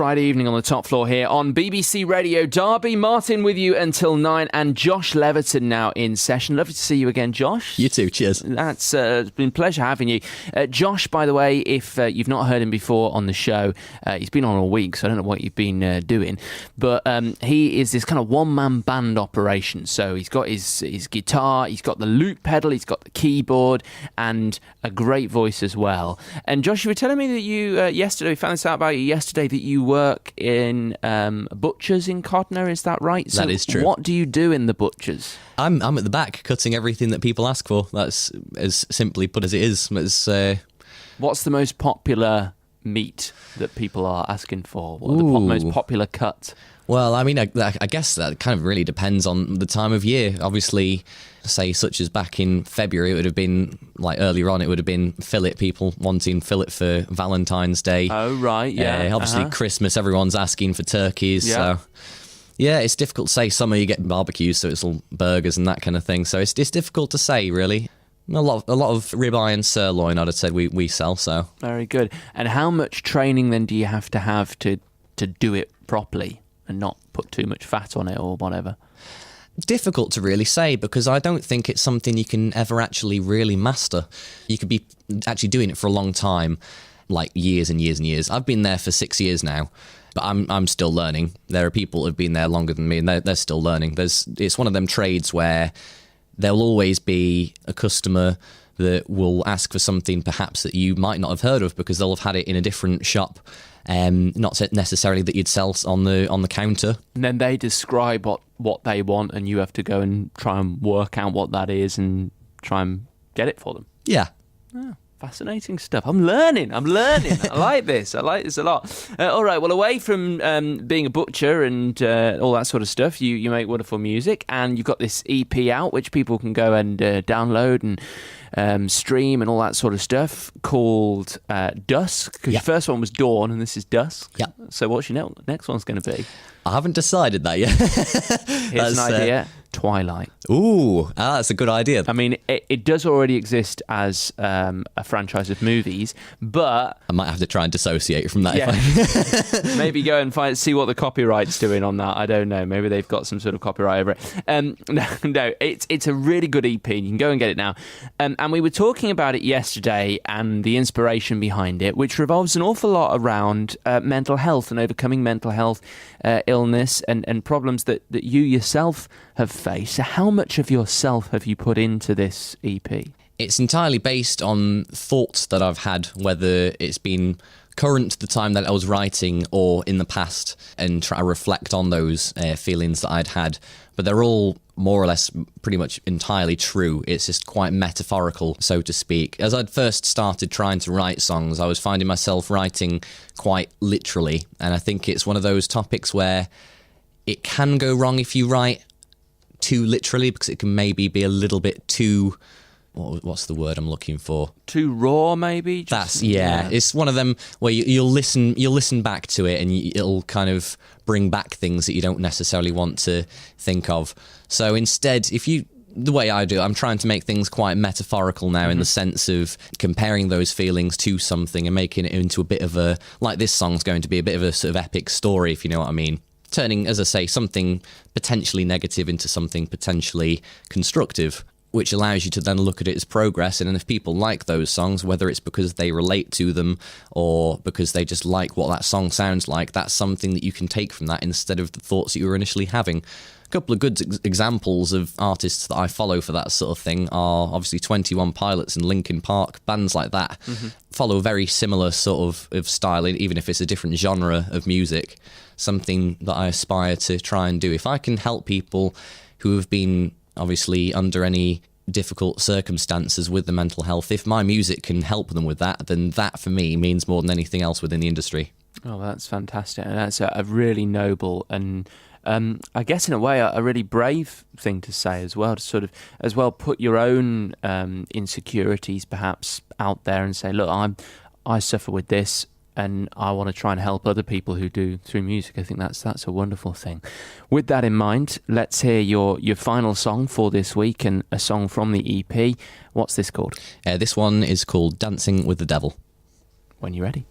Friday evening on the top floor here on BBC Radio Derby. Martin with you until 9 and Josh Leverton now in session. Lovely to see you again, Josh. You too, cheers. It's been a pleasure having you. Josh, by the way, if you've not heard him before on the show, he's been on all week, so I don't know what you've been doing, but he is this kind of one-man band operation. So he's got his guitar, he's got the loop pedal, he's got the keyboard, and a great voice as well. And Josh, you were telling me that you, yesterday, we found this out about you yesterday, that you work in Butchers in Codner, is that right? That is true. What do you do in the Butchers? I'm at the back cutting everything that people ask for. That's as simply put as it is. What's the most popular meat that people are asking for? What are the most popular cut? Well, I mean, I guess that kind of really depends on the time of year. Obviously, say such as back in February, it would have been, like earlier on, it would have been fillet, people wanting fillet for Valentine's Day. Oh, right, yeah. Obviously, Christmas, everyone's asking for turkeys. Yeah. So, yeah, it's difficult to say. Summer, you get barbecues, so it's all burgers and that kind of thing. So it's difficult to say, really. A lot of ribeye and sirloin, I'd have said we sell. So very good. And how much training then do you have to do it properly and not put too much fat on it or whatever? Difficult to really say, because I don't think it's something you can ever actually really master. You could be actually doing it for a long time, like years and years and years. I've been there for 6 years now, but I'm still learning. There are people who've been there longer than me, and they're still learning. It's one of them trades where there'll always be a customer that will ask for something perhaps that you might not have heard of, because they'll have had it in a different shop, not necessarily that you'd sell on the counter. And then they describe what they want, and you have to go and try and work out what that is and try and get it for them. Yeah. Oh, fascinating stuff. I'm learning. I like this. I like this a lot. All right, well, away from being a butcher and all that sort of stuff, you make wonderful music, and you've got this EP out which people can go and download and stream and all that sort of stuff, called Dusk, because your first one was Dawn and this is Dusk. Yeah. So what's your next one's going to be? I haven't decided that yet. Here's an idea. Twilight. Ooh, that's a good idea. I mean, it does already exist as a franchise of movies, but I might have to try and dissociate from that. Yeah. Maybe go and see what the copyright's doing on that. I don't know. Maybe they've got some sort of copyright over it. No, it's a really good EP. You can go and get it now. And we were talking about it yesterday and the inspiration behind it, which revolves an awful lot around mental health and overcoming mental health illness and problems that you yourself have faced. So how much of yourself have you put into this EP? It's entirely based on thoughts that I've had, whether it's been current the time that I was writing or in the past, and try to reflect on those feelings that I'd had. But they're all more or less pretty much entirely true. It's just quite metaphorical, so to speak. As I'd first started trying to write songs, I was finding myself writing quite literally. And I think it's one of those topics where it can go wrong if you write too literally, because it can maybe be a little bit too... What's the word I'm looking for? Too raw, maybe? It's one of them where you'll listen back to it and it'll kind of bring back things that you don't necessarily want to think of. So instead, the way I do it, I'm trying to make things quite metaphorical now, in the sense of comparing those feelings to something and making it into a bit of a, like this song's going to be a bit of a sort of epic story, if you know what I mean. Turning, as I say, something potentially negative into something potentially constructive, which allows you to then look at it as progress. And if people like those songs, whether it's because they relate to them or because they just like what that song sounds like, that's something that you can take from that instead of the thoughts that you were initially having. A couple of good examples of artists that I follow for that sort of thing are obviously 21 Pilots and Linkin Park. Bands like that follow a very similar sort of style, even if it's a different genre of music. Something that I aspire to try and do. If I can help people who have been obviously under any difficult circumstances with the mental health, if my music can help them with that, then that for me means more than anything else within the industry. Oh, that's fantastic. And that's a really noble and I guess in a way a really brave thing to say as well, to sort of as well put your own insecurities perhaps out there and say, look, I suffer with this, and I want to try and help other people who do through music. I think that's a wonderful thing. With that in mind, let's hear your final song for this week, and a song from the EP. What's this called? This one is called Dancing with the Devil. When you're ready.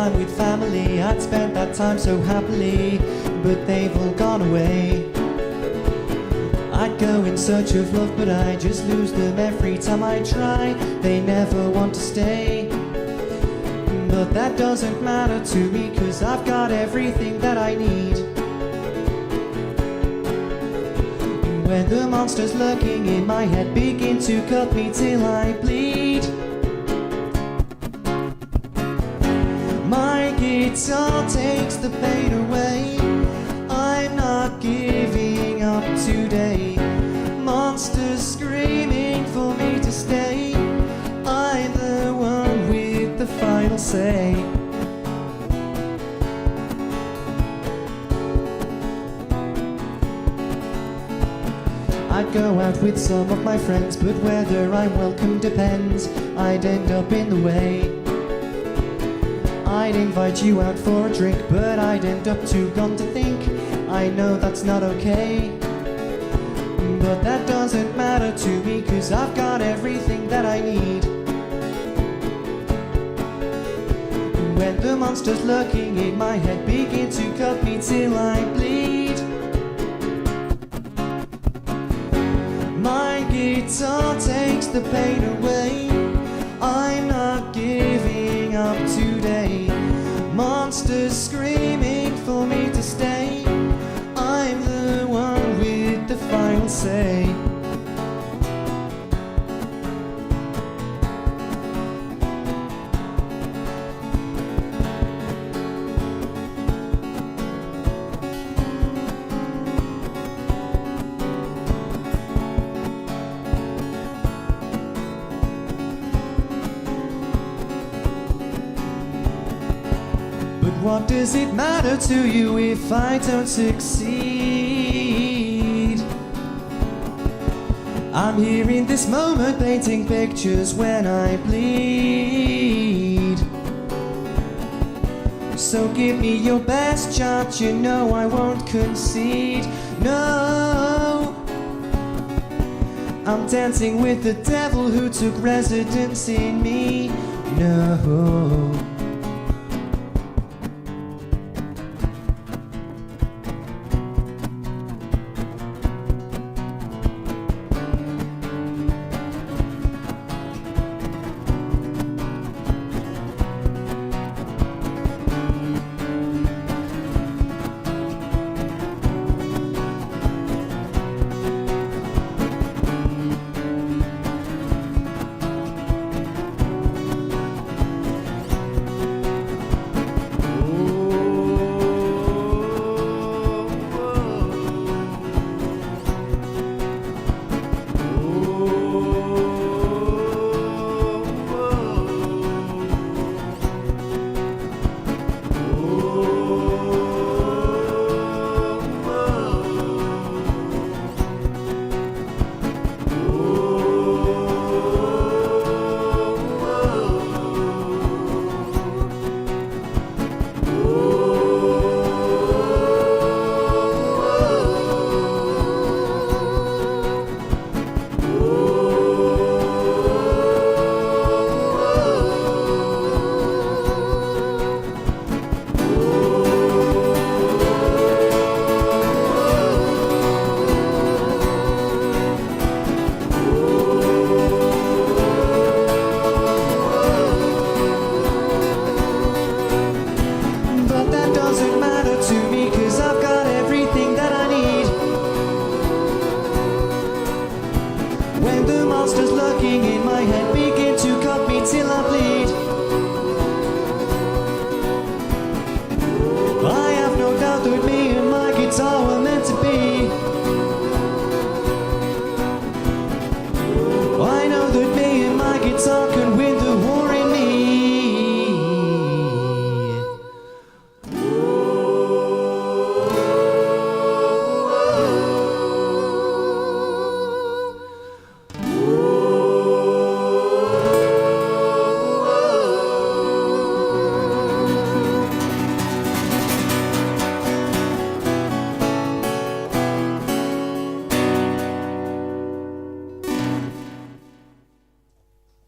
time with family, I'd spent that time so happily, but they've all gone away. I'd go in search of love, but I just lose them every time I try. They never want to stay, but that doesn't matter to me, 'cause I've got everything that I need. When the monsters lurking in my head begin to cut me till I bleed, my guitar takes the pain away. I'm not giving up today. Monsters screaming for me to stay. I'm the one with the final say. I'd go out with some of my friends, but whether I'm welcome depends. I'd end up in the way. I'd invite you out for a drink, but I'd end up too gone to think. I know that's not okay, but that doesn't matter to me, 'cause I've got everything that I need. When the monsters lurking in my head begin to cut me till I bleed, my guitar takes the pain away. I'm not giving up today. Monsters screaming for me to stay. I'm the one with the final say. What does it matter to you if I don't succeed? I'm here in this moment painting pictures when I bleed. So give me your best shot, you know I won't concede. No, I'm dancing with the devil who took residence in me. No.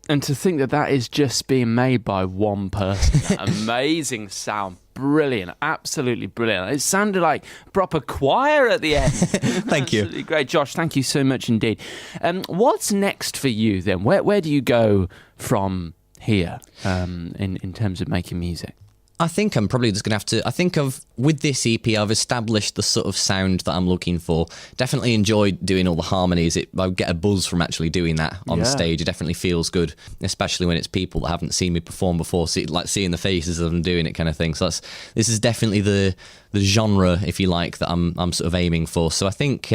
And to think that that is just being made by one person. That amazing sound. Brilliant. Absolutely brilliant. It sounded like proper choir at the end. Thank you. Absolutely great. Josh, thank you so much indeed. What's next for you then? Where do you go from here in terms of making music? I think I'm probably just going to have to... I think with this EP, I've established the sort of sound that I'm looking for. Definitely enjoyed doing all the harmonies. I get a buzz from actually doing that on stage. It definitely feels good, especially when it's people that haven't seen me perform before, like seeing the faces of them doing it kind of thing. So this is definitely the genre, if you like, that I'm sort of aiming for. So I think...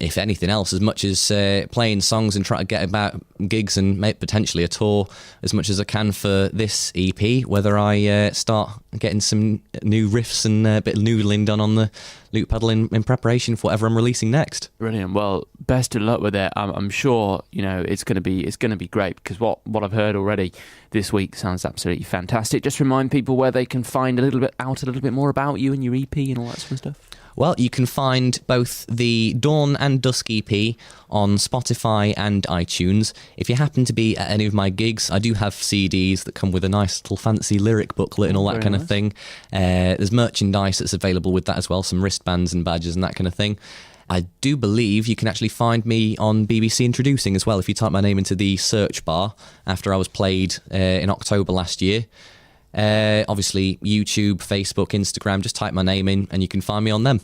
if anything else, as much as playing songs and trying to get about gigs and potentially a tour, as much as I can for this EP, whether I start getting some new riffs and a bit of noodling done on the loop pedal in preparation for whatever I'm releasing next. Brilliant. Well, best of luck with it. I'm sure it's going to be great, because what I've heard already this week sounds absolutely fantastic. Just remind people where they can find a little bit more about you and your EP and all that sort of stuff. Well, you can find both the Dawn and Dusk EP on Spotify and iTunes. If you happen to be at any of my gigs, I do have CDs that come with a nice little fancy lyric booklet and all that kind of thing. There's merchandise that's available with that as well, some wristbands and badges and that kind of thing. I do believe you can actually find me on BBC Introducing as well if you type my name into the search bar after I was played in October last year. Obviously YouTube, Facebook, Instagram, just type my name in and you can find me on them.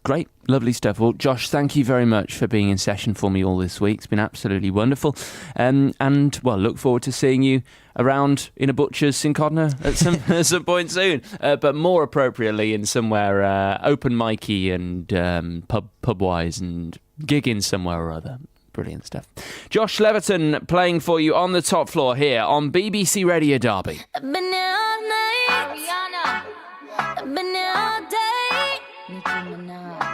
Great, lovely stuff. Well, Josh, thank you very much for being in session for me all this week. It's been absolutely wonderful. And well, look forward to seeing you around in a butcher's in Codner at some point soon. But more appropriately in somewhere open micy and pub-wise and gigging somewhere or other. Brilliant stuff. Josh Leverton playing for you on the top floor here on BBC Radio Derby. I've been here all night. Ariana. I've been here all day. Nicki Minaj.